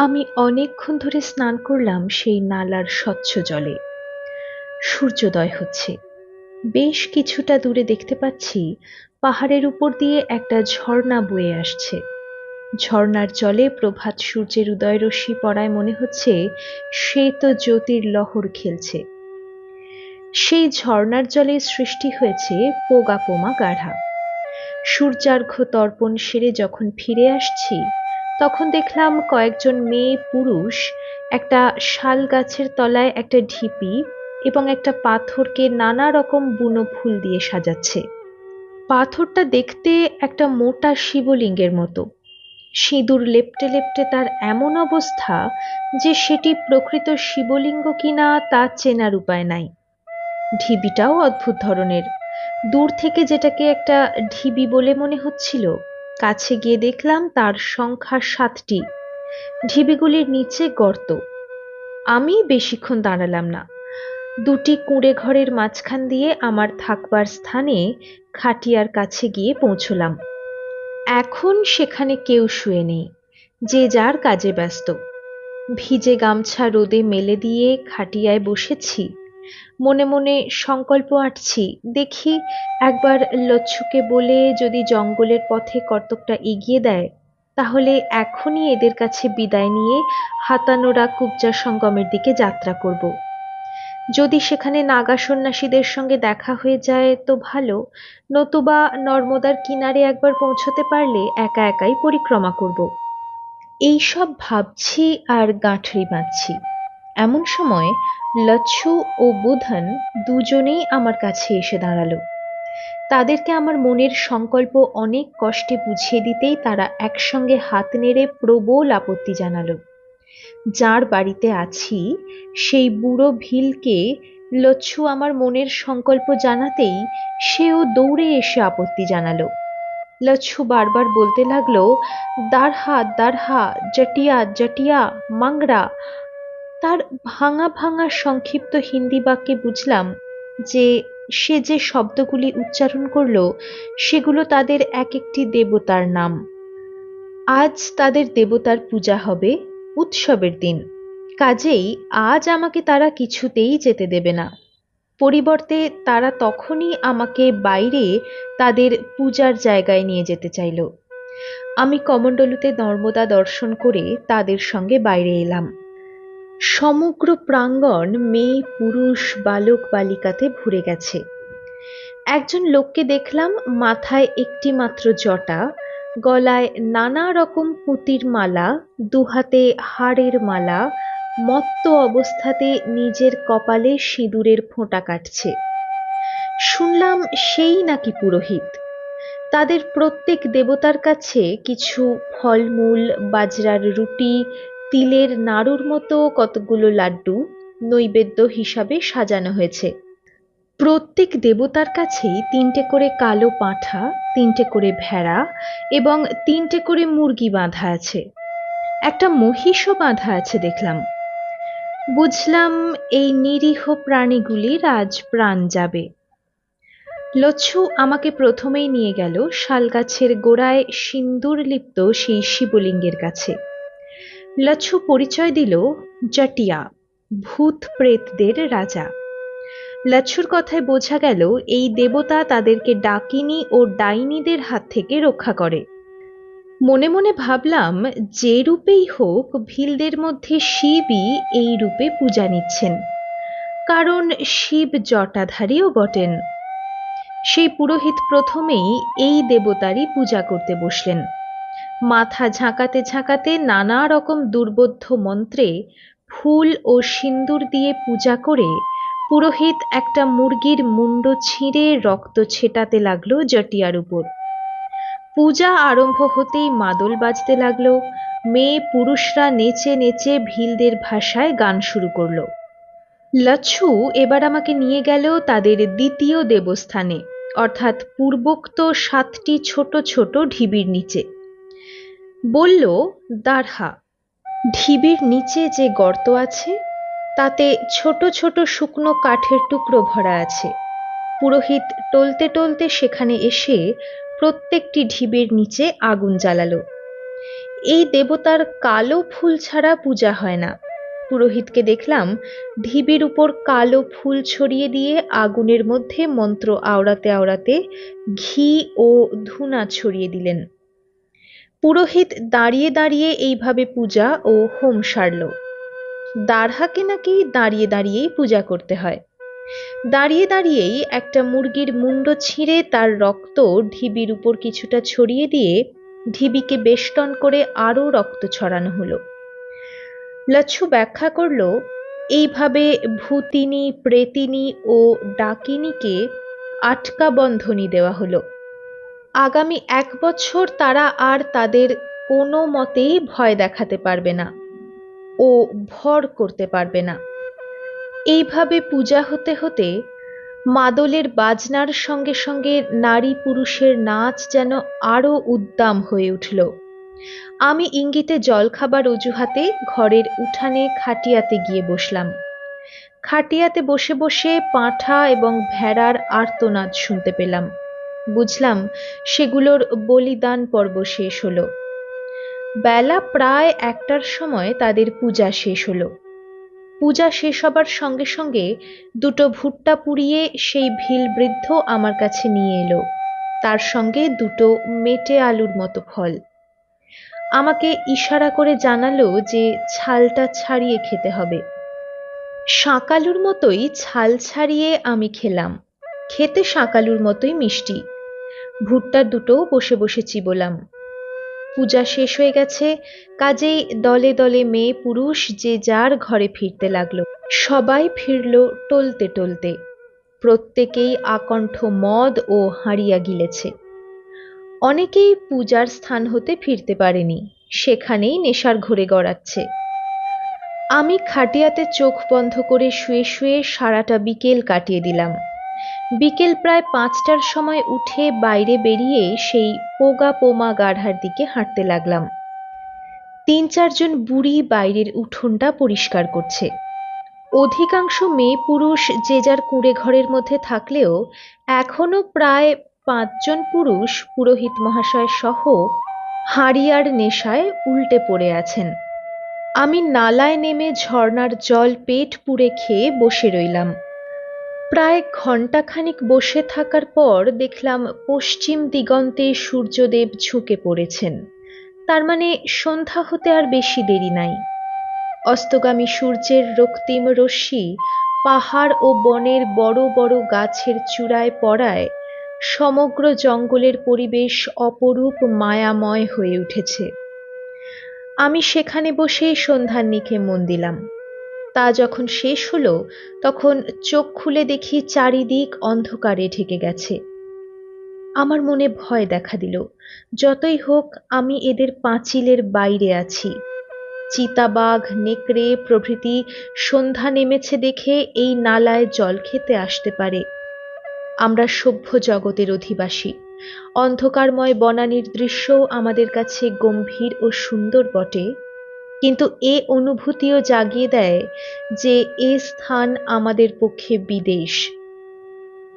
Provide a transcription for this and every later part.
আমি অনেকক্ষণ ধরে স্নান করলাম সেই নালার স্বচ্ছ জলে। সূর্যোদয় হচ্ছে। বেশ কিছুটা দূরে দেখতে পাচ্ছি পাহাড়ের উপর দিয়ে একটা ঝর্ণা বয়ে আসছে। ঝর্ণার জলে প্রভাত সূর্যের উদয়রশ্মি পড়ায় মনে হচ্ছে শ্বেত জ্যোতির লহর খেলছে। সেই ঝর্ণার জলে সৃষ্টি হয়েছে পোগা গাঢ়া। সূর্যার্ঘ্য তর্পণ সেরে যখন ফিরে আসছি, তখন দেখলাম কয়েকজন মেয়ে পুরুষ একটা শাল গাছের তলায় একটা ঢিপি এবং একটা পাথরকে নানা রকম বুনো ফুল দিয়ে সাজাচ্ছে। পাথরটা দেখতে একটা মোটা শিবলিঙ্গের মতো। সিঁদুর লেপ্টে লেপ্টে তার এমন অবস্থা যে সেটি প্রকৃত শিবলিঙ্গ কিনা তা চেনার উপায় নাই। ঢিবিটাও অদ্ভুত ধরনের। দূর থেকে যেটাকে একটা ঢিবি বলে মনে হচ্ছিল, কাছে গিয়ে দেখলাম তার সংখ্যা 7টি। ঢিবিগুলির নিচে গর্ত। আমি বেশিক্ষণ দাঁড়ালাম না। দুটি কুঁড়ে ঘরের মাঝখান দিয়ে আমার থাকবার স্থানে খাটিয়ার কাছে গিয়ে পৌঁছলাম। এখন সেখানে কেউ শুয়ে নেই, যে যার কাজে ব্যস্ত। ভিজে গামছা রোদে মেলে দিয়ে খাটিয়ায় বসেছি। মনে মনে সংকল্প আঁটছি, দেখি একবার লচ্ছুকে বলে যদি জঙ্গলের পথে কর্তকটা এগিয়ে দেয়, তাহলে এখনই এদের কাছে বিদায় নিয়ে হাতানোরা কুবজা সঙ্গমের দিকে যাত্রা করব। যদি সেখানে নাগা সন্ন্যাসীদের সঙ্গে দেখা হয়ে যায় তো ভালো, নতুবা নর্মদার কিনারে একবার পৌঁছতে পারলে একা একাই পরিক্রমা করব। এইসব ভাবছি আর গাঁঠরি বাঁধছি। এমন সময় লচ্ছু ও বুধন দুজনেই আমার কাছে এসে দাঁড়ালো। তাদেরকে আমার মনের সংকল্প অনেক কষ্টে বুঝিয়ে দিতেই তারা একসঙ্গে হাত নেড়ে প্রবল আপত্তি জানালো। যার বাড়িতে আছি সেই বুড়ো ভিলকে লচ্ছু আমার মনের সংকল্প জানাতেই সেও দৌড়ে এসে আপত্তি জানালো। লচ্ছু বারবার বলতে লাগলো, দারহা দারহা, জটিয়া জটিয়া, মাংড়া। তার ভাঙা ভাঙা সংক্ষিপ্ত হিন্দি বাক্যে বুঝলাম যে সে যে শব্দগুলি উচ্চারণ করলো সেগুলো তাদের এক একটি দেবতার নাম। আজ তাদের দেবতার পূজা হবে, উৎসবের দিন। কাজেই আজ আমাকে তারা কিছুতেই যেতে দেবে না। পরিবর্তে তারা তখনই আমাকে বাইরে তাদের পূজার জায়গায় নিয়ে যেতে চাইল। আমি কমণ্ডলুতে নর্মদা দর্শন করে তাদের সঙ্গে বাইরে এলাম। সমগ্র প্রাঙ্গণ মেয়ে পুরুষ বালক বালিকাতে ভরে গেছে। একজন লোককে দেখলাম মাথায় একটি মাত্র জটা, গলায় নানা রকম পুঁতির মালা, দুহাতে হাড়ের মালা, মত্ত অবস্থাতে নিজের কপালে সিঁদুরের ফোঁটা কাটছে। শুনলাম সেই নাকি পুরোহিত। তাদের প্রত্যেক দেবতার কাছে কিছু ফলমূল, বাজরার রুটি, তিলের নাড়ুর মতো কতগুলো লাড্ডু নৈবেদ্য হিসাবে সাজানো হয়েছে। প্রত্যেক দেবতার কাছেই 3টে করে কালো পাঁঠা, 3টে করে ভেড়া এবং 3টে করে মুরগি বাঁধা আছে। একটা মহিষও বাঁধা আছে দেখলাম। বুঝলাম এই নিরীহ প্রাণীগুলির আজ প্রাণ যাবে। লচ্ছু আমাকে প্রথমেই নিয়ে গেল শালগাছের গোড়ায় সিন্দুর লিপ্ত সেই শিবলিঙ্গের কাছে। লচ্ছু পরিচয় দিল জটিয়া, ভূত প্রেতদের রাজা। লচ্ছুর কথায় বোঝা গেল এই দেবতা তাদেরকে ডাকিনী ও ডাইনীদের হাত থেকে রক্ষা করে। মনে মনে ভাবলাম, যে রূপেই হোক ভিলদের মধ্যে শিবই এই রূপে পূজা নিচ্ছেন, কারণ শিব জটাধারীও বটেন। সেই পুরোহিত প্রথমেই এই দেবতারই পূজা করতে বসলেন। মাথা ঝাঁকাতে ঝাঁকাতে নানা রকম দুর্বোধ্য মন্ত্রে ফুল ও সিন্দুর দিয়ে পূজা করে পুরোহিত একটা মুরগির মুন্ড ছিঁড়ে রক্ত ছেটাতে লাগলো জটিয়ার উপর। পূজা আরম্ভ হতেই মাদল বাজতে লাগলো। মেয়ে পুরুষরা নেচে নেচে ভিলদের ভাষায় গান শুরু করলো। লচ্ছু এবার আমাকে নিয়ে গেল তাদের দ্বিতীয় দেবস্থানে, অর্থাৎ পূর্বোক্ত 7টি ছোট ছোট ঢিবির নিচে। বলল, দারহা। ঢিবির নিচে যে গর্ত আছে তাতে ছোট ছোট শুকনো কাঠের টুকরো ভরা আছে। পুরোহিত টলতে টলতে সেখানে এসে প্রত্যেকটি ঢিবির নিচে আগুন জ্বালালো। এই দেবতার কালো ফুল ছাড়া পূজা হয় না। পুরোহিতকে দেখলাম ঢিবির উপর কালো ফুল ছড়িয়ে দিয়ে আগুনের মধ্যে মন্ত্র আওড়াতে আওড়াতে ঘি ও ধূনা ছড়িয়ে দিলেন। পুরোহিত দাঁড়িয়ে দাঁড়িয়ে এইভাবে পূজা ও হোম সারল। দারহাকে নাকি দাঁড়িয়ে দাঁড়িয়েই পূজা করতে হয়। দাঁড়িয়ে দাঁড়িয়েই একটা মুরগির মুন্ড ছিঁড়ে তার রক্ত ঢিবির উপর কিছুটা ছড়িয়ে দিয়ে ঢিবিকে বেষ্টন করে আরো রক্ত ছড়ানো হলো। লচ্ছু ব্যাখ্যা করল, এইভাবে ভূতিনী, প্রেতিনী ও ডাকিনীকে আটকা বন্ধনী দেওয়া হলো। আগামী 1 বছর তারা আর তাদের কোনো মতেই ভয় দেখাতে পারবে না ও ভর করতে পারবে না। এইভাবে পূজা হতে হতে মাদলের বাজনার সঙ্গে সঙ্গে নারী পুরুষের নাচ যেন আরো উদ্দাম হয়ে উঠল। আমি ইঙ্গিতে জলখাবার অজুহাতে ঘরের উঠানে খাটিয়াতে গিয়ে বসলাম। খাটিয়াতে বসে বসে পাঁঠা এবং ভেড়ার আর্তনাদ শুনতে পেলাম। বুঝলাম সেগুলোর বলিদান পর্ব শেষ হলো। বেলা প্রায় 1টার সময় তাদের পূজা শেষ হলো। পূজা শেষ হবার সঙ্গে সঙ্গে 2টো ভুট্টা পুড়িয়ে সেই ভিল বৃদ্ধ আমার কাছে নিয়ে এলো, তার সঙ্গে 2টো মেটে আলুর মতো ফল। আমাকে ইশারা করে জানালো যে ছালটা ছাড়িয়ে খেতে হবে। শাঁকালুর মতোই ছাল ছাড়িয়ে আমি খেলাম। খেতে শাঁকালুর মতোই মিষ্টি। ভুট্টার 2টোও বসে বসে চিবোলাম। পূজা শেষ হয়ে গেছে, কাজেই দলে দলে মেয়ে পুরুষ যে যার ঘরে ফিরতে লাগলো। সবাই ফিরল টলতে টলতে। প্রত্যেকেই আকণ্ঠ মদ ও হাঁড়িয়া গিলেছে। অনেকেই পূজার স্থান হতে ফিরতে পারেনি, সেখানেই নেশার ঘোরে গড়াচ্ছে। আমি খাটিয়াতে চোখ বন্ধ করে শুয়ে শুয়ে সারাটা বিকেল কাটিয়ে দিলাম। বিকেল প্রায় 5টার সময় উঠে বাইরে বেরিয়ে সেই পোগা পোমা গাঢ়ার দিকে হাঁটতে লাগলাম। 3-4 জন বুড়ি বাইরের উঠোনটা পরিষ্কার করছে। অধিকাংশ মেয়ে পুরুষ যে যার কুঁড়ে ঘরের মধ্যে থাকলেও এখনো প্রায় 5 জন পুরুষ পুরোহিত মহাশয় সহ হাঁড়িয়ার নেশায় উল্টে পড়ে আছেন। আমি নালায় নেমে ঝর্ণার জল পেট পুড়ে খেয়ে বসে রইলাম। প্রায় ঘণ্টাখানিক বসে থাকার পর দেখলাম পশ্চিম দিগন্তে সূর্যদেব ঝুঁকে পড়েছেন। তার মানে সন্ধ্যা হতে আর বেশি দেরি নাই। অস্তগামী সূর্যের রক্তিম রশ্মি পাহাড় ও বনের বড় বড় গাছের চূড়ায় পড়ায় সমগ্র জঙ্গলের পরিবেশ অপরূপ মায়াময় হয়ে উঠেছে। আমি সেখানে বসেই সন্ধ্যাহ্নিকে মন দিলাম। তা যখন শেষ হলো তখন চোখ খুলে দেখি চারিদিক অন্ধকারে ঢেকে গেছে। আমার মনে ভয় দেখা দিল। যতই হোক আমি এদের পাঁচিলের বাইরে আছি। চিতাবাঘ, নেকড়ে প্রভৃতি সন্ধ্যা নেমেছে দেখে এই নালায় জল খেতে আসতে পারে। আমরা সভ্য জগতের অধিবাসী। অন্ধকারময় বনানীর দৃশ্যও আমাদের কাছে গম্ভীর ও সুন্দর বটে, কিন্তু এ অনুভূতিও জাগিয়ে দেয় যে এ স্থান আমাদের পক্ষে বিদেশ।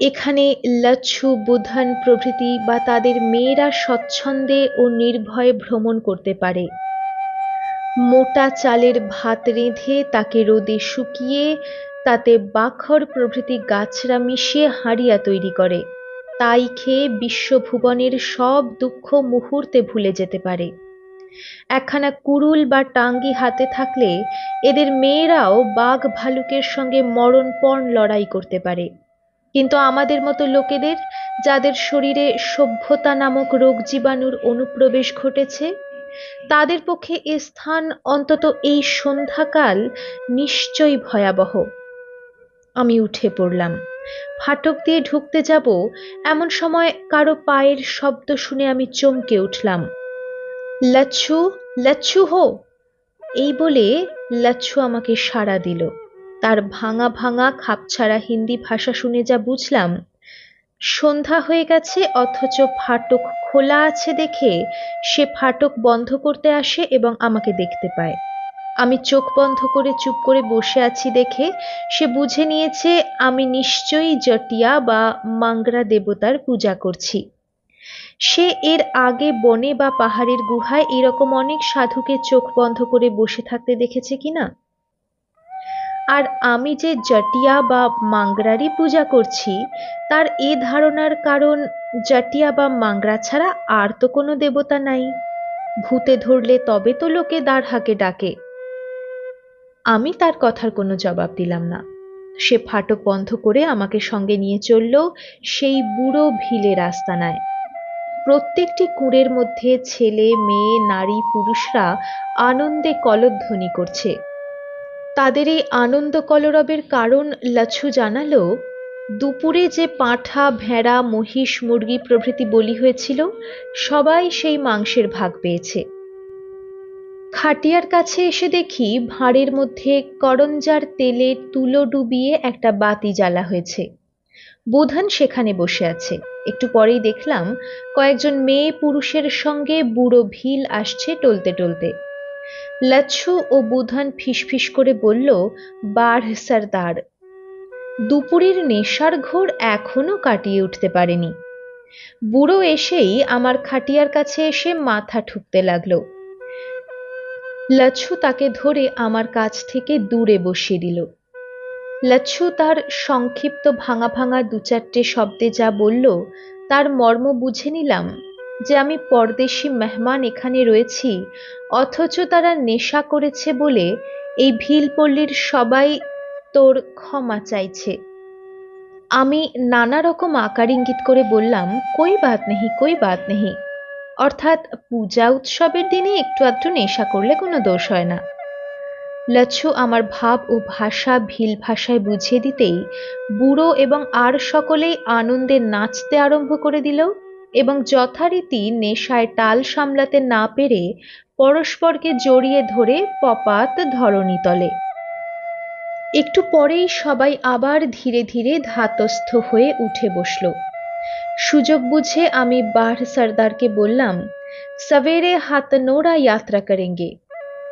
এখানে লচ্ছু, বুধন প্রভৃতি বা তাদের মেয়েরা স্বচ্ছন্দে ও নির্ভয়ে ভ্রমণ করতে পারে। মোটা চালের ভাত রেঁধে তাকে রোদে শুকিয়ে তাতে বাখর প্রভৃতি গাছরা মিশিয়ে হাঁড়িয়া তৈরি করে। তাই খেয়ে বিশ্বভুবনের সব দুঃখ মুহূর্তে ভুলে যেতে পারে। একখানা কুড়ুল বা টাঙ্গি হাতে থাকলে এদের মেয়েরাও বাঘ ভালুকের সঙ্গে মরণপণ লড়াই করতে পারে। কিন্তু আমাদের মতো লোকেদের, যাদের শরীরে সভ্যতা নামক রোগ জীবাণুর অনুপ্রবেশ ঘটেছে, তাদের পক্ষে এ স্থান অন্তত এই সন্ধ্যাকাল নিশ্চয়ই ভয়াবহ। আমি উঠে পড়লাম। ফাটক দিয়ে ঢুকতে যাব, এমন সময় কারো পায়ের শব্দ শুনে আমি চমকে উঠলাম। লচ্ছু, লচ্ছু হো, এই বলে লচ্ছু আমাকে সাড়া দিল। তার ভাঙা ভাঙা খাপছাড়া হিন্দি ভাষা শুনে যা বুঝলাম, সন্ধ্যা হয়ে গেছে অথচ ফাটক খোলা আছে দেখে সে ফাটক বন্ধ করতে আসে এবং আমাকে দেখতে পায়। আমি চোখ বন্ধ করে চুপ করে বসে আছি দেখে সে বুঝে নিয়েছে আমি নিশ্চয়ই জটিয়া বা মাংগরা দেবতার পূজা করছি। সে এর আগে বনে বা পাহাড়ের গুহায় এরকম অনেক সাধুকে চোখ বন্ধ করে বসে থাকতে দেখেছে কিনা। আর আমি যে জটিয়া বা মাংগ্রারই পূজা করছি, তার এ ধারণার কারণ জটিয়া বা মাংগ্রা ছাড়া আর তো কোনো দেবতা নাই। ভূতে ধরলে তবে তো লোকে দাঁড় হাঁকে ডাকে। আমি তার কথার কোনো জবাব দিলাম না। সে ফাটক বন্ধ করে আমাকে সঙ্গে নিয়ে চলল সেই বুড়ো ভিলের আস্তানায়। প্রত্যেকটি কুঁড়ের মধ্যে ছেলে মেয়ে নারী পুরুষরা আনন্দে কলধ্বনি করছে। তাদের এই আনন্দ কলরবের কারণ লাচ্ছু জানালো, দুপুরে যে পাঁঠা ভেড়া মহিষ মুরগি প্রভৃতি বলি হয়েছিল, সবাই সেই মাংসের ভাগ পেয়েছে। খাটিয়ার কাছে এসে দেখি ভাঁড়ের মধ্যে করঞ্জার তেলে তুলো ডুবিয়ে একটা বাতি জ্বালা হয়েছে। বুধান সেখানে বসে আছে। একটু পরেই দেখলাম কয়েকজন মেয়ে পুরুষের সঙ্গে বুড়ো ভিল আসছে টলতে টলতে। লাচ্ছু ও বুধান ফিসফিস করে বলল, বাঢ় সর্দার। দুপুরের নেশার ঘোর এখনো কাটিয়ে উঠতে পারেনি। বুড়ো এসেই আমার খাটিয়ার কাছে এসে মাথা ঠুকতে লাগলো। লাচ্ছু তাকে ধরে আমার কাছ থেকে দূরে বসিয়ে দিল। লাচ্ছু তার সংক্ষিপ্ত ভাঙা ভাঙা দু চারটে শব্দে যা বলল, তার মর্ম বুঝে নিলাম যে আমি পরদেশি মেহমান এখানে রয়েছি, অথচ তারা নেশা করেছে বলে এই ভিলপল্লীর সবাই তোর ক্ষমা চাইছে। আমি নানা রকম আকার ইঙ্গিত করে বললাম, কই বাত নেহি কই বাত নেহি, অর্থাৎ পূজা উৎসবের দিনে একটু আধটু নেশা করলে কোনো দোষ হয় না। লাচ্ছু আমার ভাব ও ভাষা ভিল ভাষায় বুঝিয়ে দিতেই বুড়ো এবং আর সকলেই আনন্দে নাচতে আরম্ভ করে দিল এবং যথারীতি নেশায় টাল সামলাতে না পেরে পরস্পরকে জড়িয়ে ধরে পপাত ধরণীতলে। একটু পরেই সবাই আবার ধীরে ধীরে ধাতস্থ হয়ে উঠে বসল। সুযোগ বুঝে আমি বাঢ় সর্দারকে বললাম, সবেরে হাতনোড়া যাত্রা করেঙ্গে।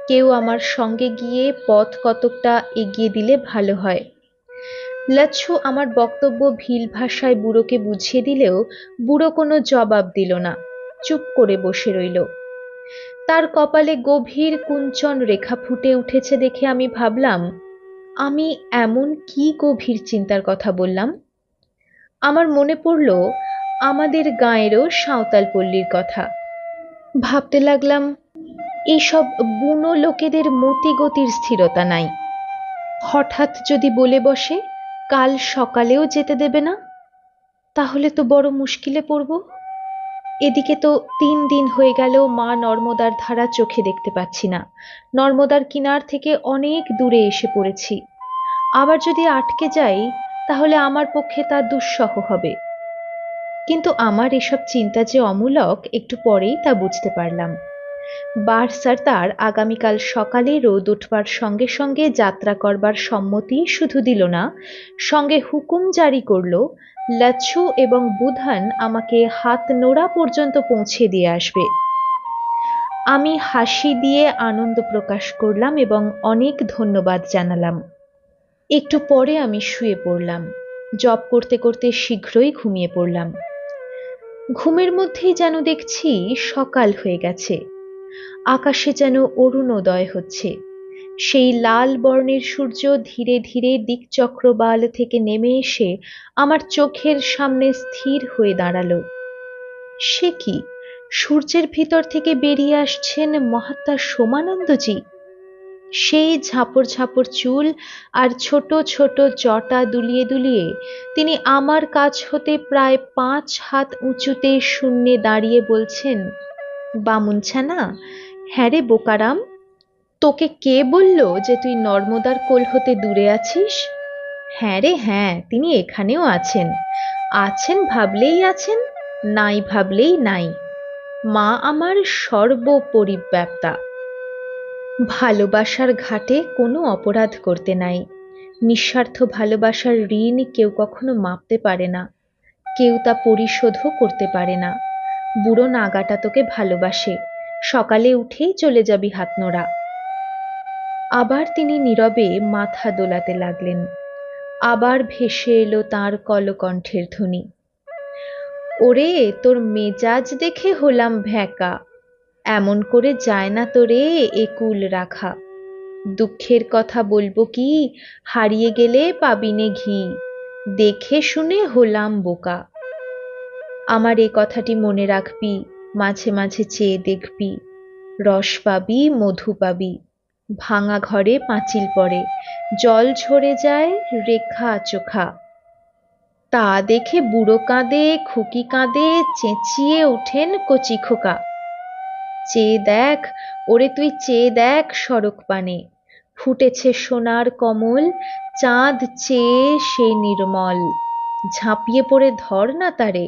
কেউ আমার সঙ্গে গিয়ে পথ কতকটা এগিয়ে দিলে ভালো হয়। লাচ্ছু আমার বক্তব্য ভিল ভাষায় বুড়োকে বুঝিয়ে দিলেও বুড়ো কোনো জবাব দিল না, চুপ করে বসে রইল। তার কপালে গভীর কুঞ্চন রেখা ফুটে উঠেছে দেখে আমি ভাবলাম, আমি এমন কি গভীর চিন্তার কথা বললাম। আমার মনে পড়ল আমাদের গাঁয়েরও সাঁওতাল পল্লীর কথা। ভাবতে লাগলাম, এইসব বুনো লোকেদের মতিগতির স্থিরতা নাই। হঠাৎ যদি বলে বসে কাল সকালেও যেতে দেবে না, তাহলে তো বড় মুশকিলে পড়ব। এদিকে তো 3 দিন হয়ে গেল মা নর্মদার ধারা চোখে দেখতে পাচ্ছি না। নর্মদার কিনার থেকে অনেক দূরে এসে পড়েছি। আবার যদি আটকে যাই, তাহলে আমার পক্ষে তা দুঃসহ হবে। কিন্তু আমার এসব চিন্তা যে অমূলক, একটু পরেই তা বুঝতে পারলাম। বাঢ় সর্দার আগামীকাল সকালে রোদ উঠবার সঙ্গে সঙ্গে যাত্রা করবার সম্মতি শুধু দিল না, সঙ্গে হুকুম জারি করল লাচ্ছু এবং বুধান আমাকে হাতনোড়া পর্যন্ত পৌঁছে দিয়ে আসবে। আমি হাসি দিয়ে আনন্দ প্রকাশ করলাম এবং অনেক ধন্যবাদ জানালাম। একটু পরে আমি শুয়ে পড়লাম। জপ করতে করতে শীঘ্রই ঘুমিয়ে পড়লাম। ঘুমের মধ্যেই যেন দেখছি সকাল হয়ে গেছে। আকাশে যেন অরুণোদয় হচ্ছে। সেই লাল বর্ণের সূর্য ধীরে ধীরে দিকচক্রবাল থেকে নেমে এসে আমার চোখের সামনে স্থির হয়ে দাঁড়ালো। সে কি, সূর্যের ভিতর থেকে বেরিয়ে আসছেন মহাত্মা সোমানন্দজি। সেই ঝাপড় ঝাপড় চুল আর ছোট ছোট জটা দুলিয়ে দুলিয়ে তিনি আমার কাছ হতে প্রায় 5 হাত উঁচুতে শূন্যে দাঁড়িয়ে বলছেন, বামুনছানা, হ্যাঁ রে বোকারাম, তোকে কে বলল যে তুই নর্মদার কোল হতে দূরে আছিস? হ্যাঁ রে হ্যাঁ, তিনি এখানেও আছেন। আছেন ভাবলেই আছেন, নাই ভাবলেই নাই। মা আমার সর্বপরিব্যাপ্তা। ভালোবাসার ঘাটে কোনো অপরাধ করতে নাই। নিঃস্বার্থ ভালোবাসার ঋণ কেউ কখনো মাপতে পারে না, কেউ তা পরিশোধও করতে পারে না। বুড়ো নাগাটা তোকে ভালোবাসে, সকালে উঠেই চলে যাবি হাতনোড়া। আবার তিনি নীরবে মাথা দোলাতে লাগলেন। আবার ভেসে এলো তাঁর কলকণ্ঠের ধ্বনি, ওরে, তোর মেজাজ দেখে হলাম ভ্যাকা, এমন করে যায় না তোরে একুল রাখা। দুঃখের কথা বলবো কি, হারিয়ে গেলে পাবিনে ঘি, দেখে শুনে হলাম বোকা। আমার এ কথাটি মনে রাখবি, মাঝে মাঝে চেয়ে দেখবি, রস পাবি মধু পাবি। ভাঙা ঘরে পাঁচিল পড়ে, জল ঝরে যায় রেখা চোখা। তা দেখে বুড়ো কাঁদে, খুকি কাঁদে, চেঁচিয়ে ওঠেন কচি খোকা। চেয়ে দেখ, ওরে তুই চেয়ে দেখ সড়ক পানে, ফুটেছে সোনার কমল, চাঁদ চেয়ে সে নির্মল। ঝাঁপিয়ে পড়ে ধর না তারে,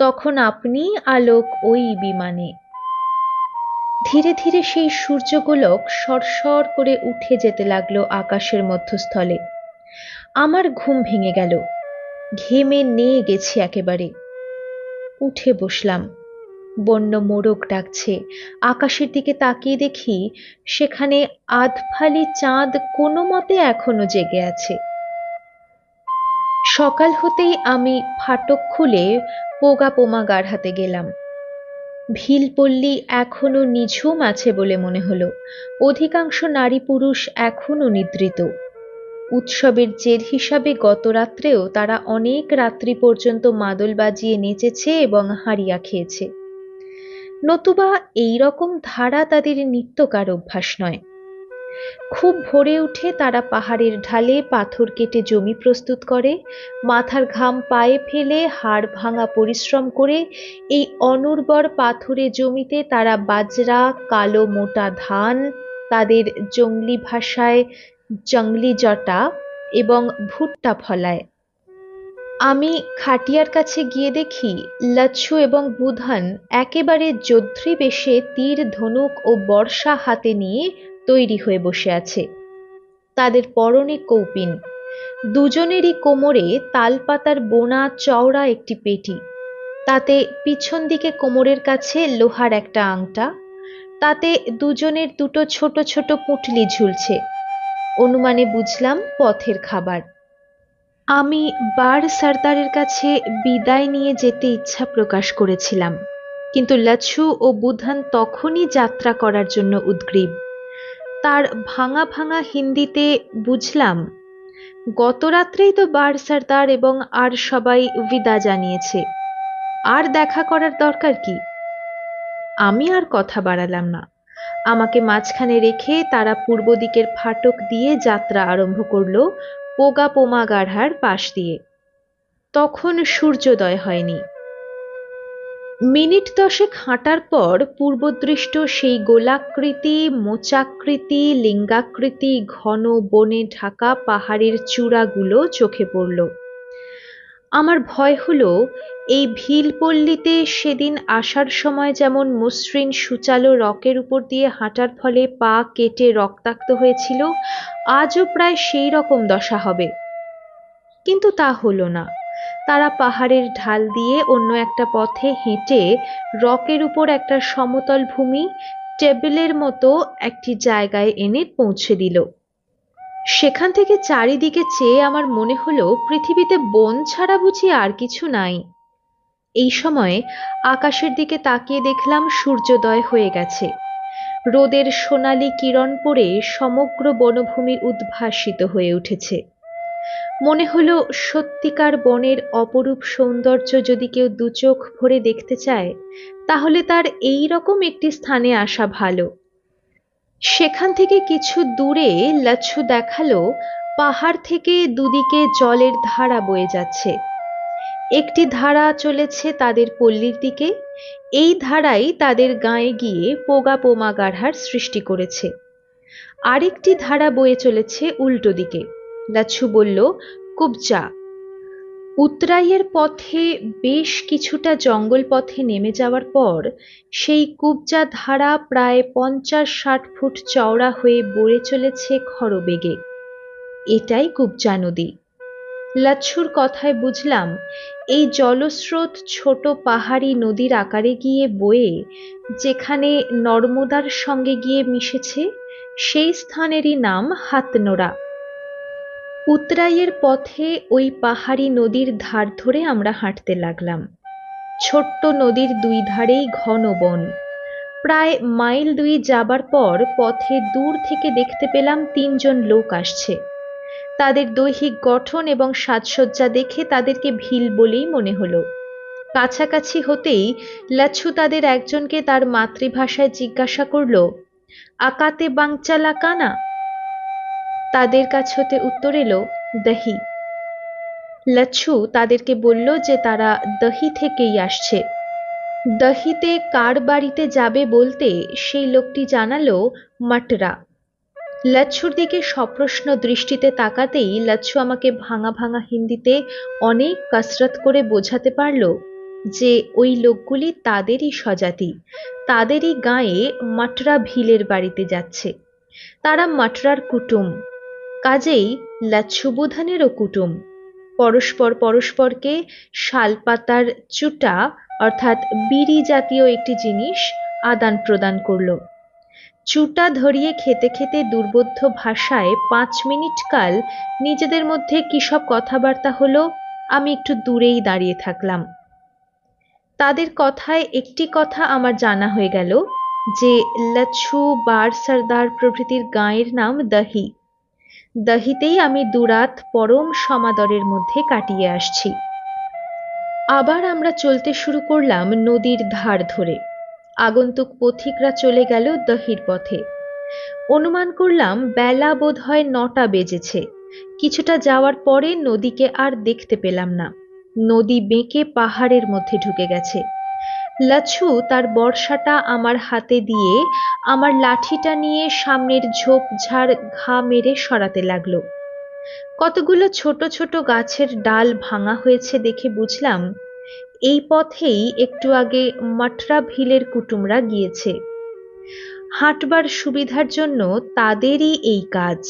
তখন আপনি আলোক ওই বিমানে। ধীরে ধীরে সেই সূর্যগোলক সরসর করে উঠে যেতে লাগলো আকাশের মধ্যস্থলে। আমার ঘুম ভেঙে গেল, ঘেমে নিয়ে গেছি একেবারে। উঠে বসলাম, বন্য মোরগ ডাকছে। আকাশের দিকে তাকিয়ে দেখি সেখানে আধফালি চাঁদ কোনো মতে এখনো জেগে আছে। সকাল হতেই আমি ফাটক খুলে পোগা পোমা গাড়হাতে গেলাম। ভিলপল্লী এখনো নিঝুম আছে বলে মনে হলো। অধিকাংশ নারী পুরুষ এখনো নিদ্রিত। উৎসবের জের হিসাবে গত রাত্রেও তারা অনেক রাত্রি পর্যন্ত মাদল বাজিয়ে নেচেছে এবং হারিয়া খেয়েছে। নতুবা এই রকম ধারা তাদের নিত্যকার অভ্যাস নয়। খুব ভোরে উঠে তারা পাহাড়ের ঢালে পাথর কেটে জমি প্রস্তুত করে, মাথার ঘাম পায়ে ফেলে হাড় ভাঙা পরিশ্রম করে এই অনুর্বর পাথুরে জমিতে তারা বাজরা, কালো মোটা ধান, তাদের জংলি ভাষায় জংলি জটা এবং ভুট্টা ফলায়। আমি খাটিয়ার কাছে গিয়ে দেখি লাচ্ছু এবং বুধান একেবারে যোদ্ধৃ বেশে তীর ধনুক ও বর্ষা হাতে নিয়ে তৈরি হয়ে বসে আছে। তাদের পরনে কৌপিন, দুজনেরই কোমরে তালপাতার বোনা চওড়া একটি পেটি, তাতে পিছন দিকে কোমরের কাছে লোহার একটা আংটা, তাতে দুজনের দুটো ছোট ছোট পুঁটলি ঝুলছে। অনুমানে বুঝলাম পথের খাবার। আমি বার সর্দারের কাছে বিদায় নিয়ে যেতে ইচ্ছা প্রকাশ করেছিলাম, কিন্তু লাচ্ছু ও বুধান তখনই যাত্রা করার জন্য উদ্গ্রীব। তার ভাঙা ভাঙা হিন্দিতে বুঝলাম, গত রাত্রেই তো বার সর্দার এবং আর সবাই বিদা জানিয়েছে, আর দেখা করার দরকার কি। আমি আর কথা বাড়ালাম না। আমাকে মাঝখানে রেখে তারা পূর্ব দিকের ফাটক দিয়ে যাত্রা আরম্ভ করলো, পোগা পোমা গাঢ়ার পাশ দিয়ে। তখন সূর্যোদয় হয়নি। মিনিট 10 হাঁটার পর পূর্বদৃষ্ট সেই গোলাকৃতি, মোচাকৃতি, লিঙ্গাকৃতি ঘন বনে ঢাকা পাহাড়ের চূড়াগুলো চোখে পড়ল। আমার ভয় হলো, এই ভিলপল্লীতে সেদিন আসার সময় যেমন মসৃণ সুচালো রকের উপর দিয়ে হাঁটার ফলে পা কেটে রক্তাক্ত হয়েছিল, আজও প্রায় সেই রকম দশা হবে। কিন্তু তা হলো না। তারা পাহাড়ের ঢাল দিয়ে অন্য একটা পথে হেঁটে রকের উপর একটা সমতল ভূমি, টেবিলের মতো একটি জায়গায় এনে পৌঁছে দিল। সেখান থেকে চারিদিকে চেয়ে আমার মনে হলো পৃথিবীতে বন ছাড়া বুঝি আর কিছু নাই। এই সময় আকাশের দিকে তাকিয়ে দেখলাম সূর্যোদয় হয়ে গেছে। রোদের সোনালি কিরণ পড়ে সমগ্র বনভূমি উদ্ভাসিত হয়ে উঠেছে। মনে হলো সত্যিকার বনের অপরূপ সৌন্দর্য যদি কেউ দুচোখ ভরে দেখতে চায়, তাহলে তার এই রকম একটি স্থানে আসা ভালো। সেখান থেকে কিছু দূরে লাচ্ছু দেখালো পাহাড় থেকে দুদিকে জলের ধারা বয়ে যাচ্ছে। একটি ধারা চলেছে তাদের পল্লীর দিকে, এই ধারাই তাদের গাঁয়ে গিয়ে পোগা পোমা গাঢ়ার সৃষ্টি করেছে। আরেকটি ধারা বয়ে চলেছে উল্টো দিকে। লাচ্ছু বলল, কুবজা। উতরাইয়ের পথে বেশ কিছুটা জঙ্গল পথে নেমে যাওয়ার পর সেই কুবজা ধারা প্রায় 50-60 ফুট চওড়া হয়ে বয়ে চলেছে খরবেগে। এটাই কুবজা নদী। লাচ্ছুর কথায় বুঝলাম, এই জলস্রোত ছোট পাহাড়ি নদীর আকারে গিয়ে বয়ে যেখানে নর্মদার সঙ্গে গিয়ে মিশেছে, সেই স্থানেরই নাম হাতনোড়া। উতরাইয়ের পথে ওই পাহাড়ি নদীর ধার ধরে আমরা হাঁটতে লাগলাম। ছোট্ট নদীর দুই ধারেই ঘন বন। প্রায় মাইল ২ যাবার পর পথে দূর থেকে দেখতে পেলাম ৩ জন লোক আসছে। তাদের দৈহিক গঠন এবং সাজসজ্জা দেখে তাদেরকে ভিল বলেই মনে হলো। কাছাকাছি হতেই লাচ্ছু তাদের একজনকে তার মাতৃভাষায় জিজ্ঞাসা করল, আকাতে বাংচালা কানা? তাদের কাছ হতে উত্তর এলো, দহি। লাচ্ছু তাদেরকে বলল যে তারা দহি থেকেই আসছে। দহিতে কার বাড়িতে যাবে বলতে সেই লোকটি জানালো, মটরা। লাচ্ছুর দিকে সপ্রশ্ন দৃষ্টিতে তাকাতেই লাচ্ছু আমাকে ভাঙা ভাঙা হিন্দিতে অনেক কসরত করে বোঝাতে পারল যে ওই লোকগুলি তাদেরই স্বজাতি, তাদেরই গাঁয়ে মটরা ভিলের বাড়িতে যাচ্ছে। তারা মটরার কুটুম, কাজেই লাচ্ছু বুধানেরও কুটুম। পরস্পর পরস্পরকে শালপাতার চুটা অর্থাৎ বিড়ি জাতীয় একটি জিনিস আদান প্রদান করল। চুটা ধরিয়ে খেতে খেতে দুর্বোধ্য ভাষায় ৫ মিনিট কাল নিজেদের মধ্যে কি সব কথাবার্তা হলো। আমি একটু দূরেই দাঁড়িয়ে থাকলাম। তাদের কথায় একটি কথা আমার জানা হয়ে গেল যে লাচ্ছু, বার সর্দার প্রভৃতির গাঁয়ের নাম দহি। দহিতেই আমি দুরাত পরম সমাদরের মধ্যে কাটিয়ে আসছি। আবার আমরা চলতে শুরু করলাম নদীর ধার ধরে। আগন্তুক পথিকরা চলে গেল দহির পথে। অনুমান করলাম বেলা বোধহয় ৯টা বেজেছে। কিছুটা যাওয়ার পরে নদীকে আর দেখতে পেলাম না। নদী বেঁকে পাহাড়ের মধ্যে ঢুকে গেছে। লাচ্ছু তার বর্শাটা আমার হাতে দিয়ে আমার লাঠিটা নিয়ে সামনের ঝোপঝাড় ঘা মেরে সরাতে লাগলো। কতগুলো ছোট ছোট গাছের ডাল ভাঙা হয়েছে দেখে বুঝলাম এই পথেই একটু আগে মটরা ভিলের কুটুমরা গিয়েছে। হাঁটবার সুবিধার জন্য তাদেরই এই কাজ।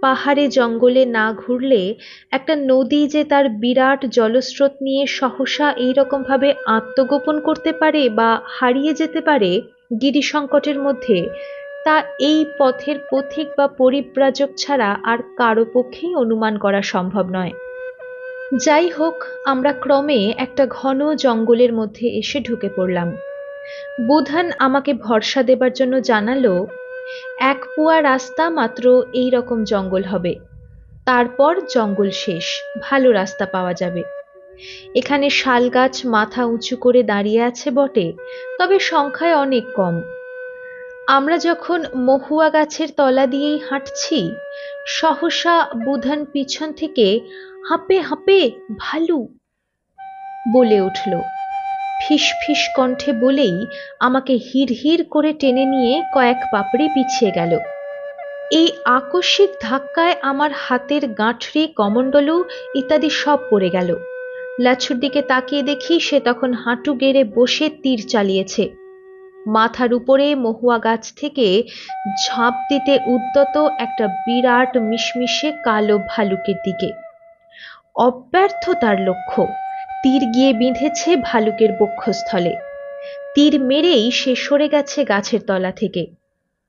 পাহাড়ে জঙ্গলে না ঘুরলে একটা নদী যে তার বিরাট জলস্রোত নিয়ে সহসা এইরকম ভাবে আত্মগোপন করতে পারে বা হারিয়ে যেতে পারে গিরিসংকটের মধ্যে, তা এই পথের পথিক বা পরিব্রাজক ছাড়া আর কারো পক্ষেই অনুমান করা সম্ভব নয়। যাই হোক, আমরা ক্রমে একটা ঘন জঙ্গলের মধ্যে এসে ঢুকে পড়লাম। বুধান আমাকে ভরসা দেবার জন্য জানালো, ১ পুয়া রাস্তা মাত্র এই রকম জঙ্গল হবে, তারপর জঙ্গল শেষ, ভালো রাস্তা পাওয়া যাবে। এখানে শাল গাছ মাথা উঁচু করে দাঁড়িয়ে আছে বটে, তবে সংখ্যায় অনেক কম। আমরা যখন মহুয়া গাছের তলা দিয়েই হাঁটছি, সহসা বুধান পিছন থেকে হাঁপে হাঁপে ভালু বলে উঠল। ফিস ফিস কণ্ঠে বলেই আমাকে হিড় হিড় করে টেনে নিয়ে কয়েক পাপড়ি পিছিয়ে গেল। এই আকস্মিক ধাক্কায় আমার হাতের গাঁঠরি, কমণ্ডলু ইত্যাদি সব পড়ে গেল। লাচ্ছুর দিকে তাকিয়ে দেখি সে তখন হাঁটু গেড়ে বসে তীর চালিয়েছে। মাথার উপরে মহুয়া গাছ থেকে ঝাঁপ দিতে উদ্যত একটা বিরাট মিশমিশে কালো ভালুকের দিকে। অব্যর্থ তার লক্ষ্য, তীর গিয়ে বিঁধেছে ভালুকের বক্ষস্থলে। তীর মেরেই সে সরে গেছে গাছের তলা থেকে।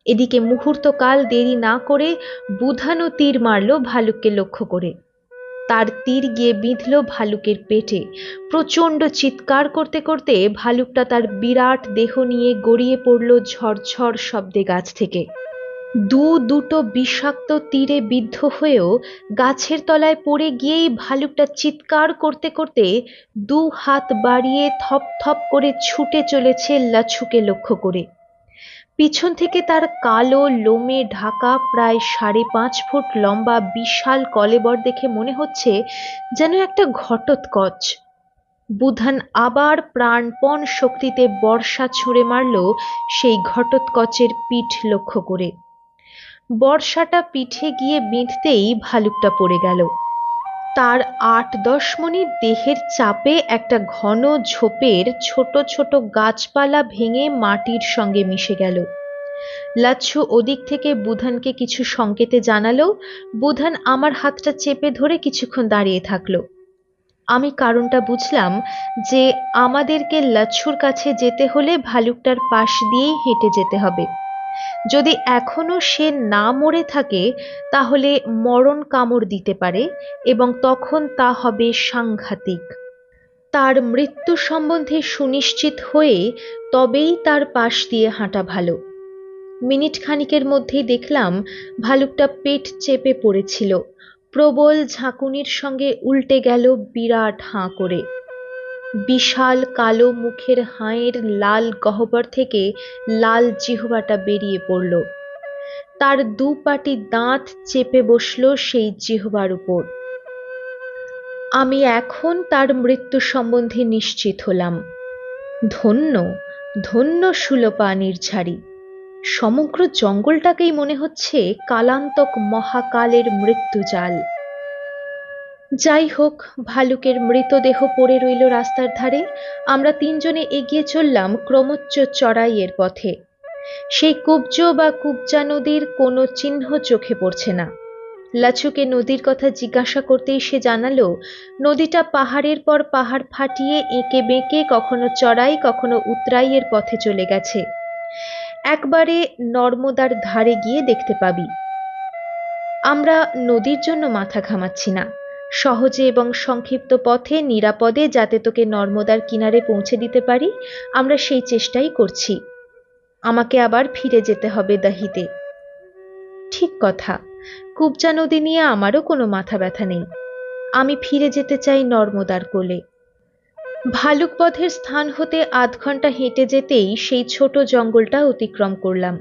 এদিকে মুহূর্তকাল দেরি না করে বুধানও তীর মারল ভালুককে লক্ষ্য করে। তার তীর গিয়ে বিঁধল ভালুকের পেটে। প্রচণ্ড চিৎকার করতে করতে ভালুকটা তার বিরাট দেহ নিয়ে গড়িয়ে পড়ল ঝরঝর শব্দে গাছ থেকে। দুটো বিষাক্ত তীরে বিদ্ধ হয়েও গাছের তলায় পড়ে গিয়েই ভালুকটা চিৎকার করতে করতে ২ হাত বাড়িয়ে থপ থপ করে ছুটে চলেছে লাচ্ছুকে লক্ষ্য করে। পিছন থেকে তার কালো লোমে ঢাকা প্রায় ৫.৫ ফুট লম্বা বিশাল কলেবর দেখে মনে হচ্ছে যেন একটা ঘটোৎকচ। বুধান আবার প্রাণপণ শক্তিতে বর্শা ছুঁড়ে মারল সেই ঘটোৎকচের পিঠ লক্ষ্য করে। বর্শাটা পিঠে গিয়ে বিঁধতেই ভালুকটা পড়ে গেল। তার ৮-১০ মিনিট দেহের চাপে একটা ঘন ঝোপের ছোট ছোট গাছপালা ভেঙে মাটির সঙ্গে মিশে গেল। লাচ্ছু ওদিক থেকে বুধানকে কিছু সংকেতে জানালো। বুধান আমার হাতটা চেপে ধরে কিছুক্ষণ দাঁড়িয়ে থাকলো। আমি কারণটা বুঝলাম যে আমাদেরকে লাচ্ছুর কাছে যেতে হলে ভালুকটার পাশ দিয়েই হেঁটে যেতে হবে। যদি এখনো সে না মরে থাকে তাহলে মরণ কামড় দিতে পারে এবং তখন তা হবে সাংঘাতিক। তার মৃত্যু সম্বন্ধে সুনিশ্চিত হয়ে তবেই তার পাশ দিয়ে হাঁটা ভালো। মিনিট খানিকের মধ্যেই দেখলাম ভালুকটা পেট চেপে পড়েছিল, প্রবল ঝাঁকুনির সঙ্গে উল্টে গেল বিরাট হাঁ করে। বিশাল কালো মুখের হাঁয়ের লাল গহ্বর থেকে লাল জিহ্বাটা বেরিয়ে পড়ল। তার দুপাটি দাঁত চেপে বসল সেই জিহ্বার উপর। আমি এখন তার মৃত্যু সম্বন্ধে নিশ্চিত হলাম। ধন্য ধন্য সুলোপা নির্ঝারি। সমগ্র জঙ্গলটাকেই মনে হচ্ছে কালান্তক মহাকালের মৃত্যুজাল। যাই হোক, ভালুকের মৃতদেহ পড়ে রইল রাস্তার ধারে। আমরা তিনজনে এগিয়ে চললাম ক্রমোচ্চ চড়াইয়ের পথে। সেই কুব্জ বা কুব্জা নদীর কোনো চিহ্ন চোখে পড়ছে না। লাচুকে নদীর কথা জিজ্ঞাসা করতেই সে জানালো, নদীটা পাহাড়ের পর পাহাড় ফাটিয়ে এঁকে বেঁকে কখনো চড়াই কখনো উতরাইয়ের পথে চলে গেছে। একবারে নর্মদার ধারে গিয়ে দেখতে পাবি। আমরা নদীর জন্য মাথা ঘামাচ্ছি না, সহজে এবং সংক্ষিপ্ত পথে নিরাপদে যাতে তোকে নর্মদার কিনারে পৌঁছে দিতে পারি, আমরা সেই চেষ্টাই করছি। আমাকে আবার ফিরে যেতে হবে দাহিতে। ঠিক কথা, কুব্জা নদী নিয়ে আমারও কোনো মাথা ব্যথা নেই। আমি ফিরে যেতে চাই নর্মদার কোলে। ভালুকবধের স্থান হতে আধ ঘন্টা হেঁটে যেতেই সেই ছোট জঙ্গলটা অতিক্রম করলাম।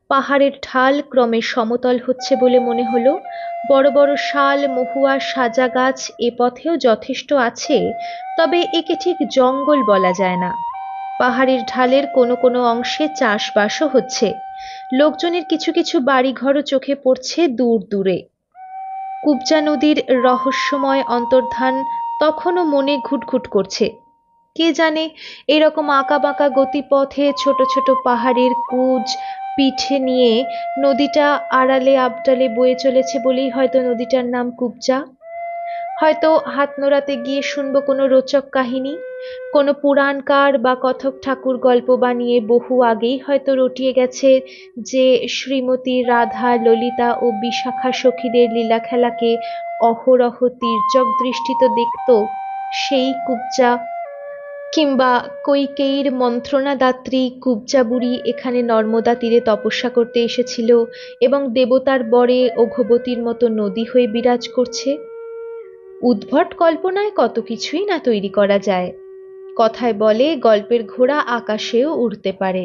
পাহাড়ের ঢাল ক্রমে সমতল হচ্ছে বলে মনে হলো। বড় বড় শাল, মহুয়া, সাজা গাছ এ পথেও যথেষ্ট আছে, তবে একে ঠিক জঙ্গল বলা যায় না। পাহাড়ের ঢালের কোনো কোনো অংশে চাষবাসও হচ্ছে। লোকজনের কিছু কিছু বাড়িঘরও চোখে পড়ছে দূর দূরে। কুব্জা নদীর রহস্যময় অন্তর্ধান তখনও মনে ঘুটঘুট করছে। কে জানে, এরকম আঁকাবাঁকা গতিপথে ছোট ছোট পাহাড়ের কুঁজ পিঠে নিয়ে নদীটা আড়ালে আবডালে বয়ে চলেছে বলেই হয়তো নদীটার নাম কুব্জা। হয়তো হাত নোড়াতে গিয়ে শুনবো কোনো রোচক কাহিনী, কোনো পুরাণকার বা কথক ঠাকুর গল্প বানিয়ে বহু আগেই হয়তো রটিয়ে গেছে যে শ্রীমতী রাধা, ললিতা ও বিশাখা সখীদের লীলা খেলাকে অহরহ তীর্যক দৃষ্টিতে দেখত সেই কুব্জা। কিংবা কৈকেয়ীর মন্ত্রণাদাত্রী কুব্জা বুড়ি এখানে নর্মদা তীরে তপস্যা করতে এসেছিল এবং দেবতার বরে অঘবতীর মতো নদী হয়ে বিরাজ করছে। উদ্ভট কল্পনায় কত কিছুই না তৈরি করা যায়। কথায় বলে, গল্পের ঘোড়া আকাশেও উড়তে পারে।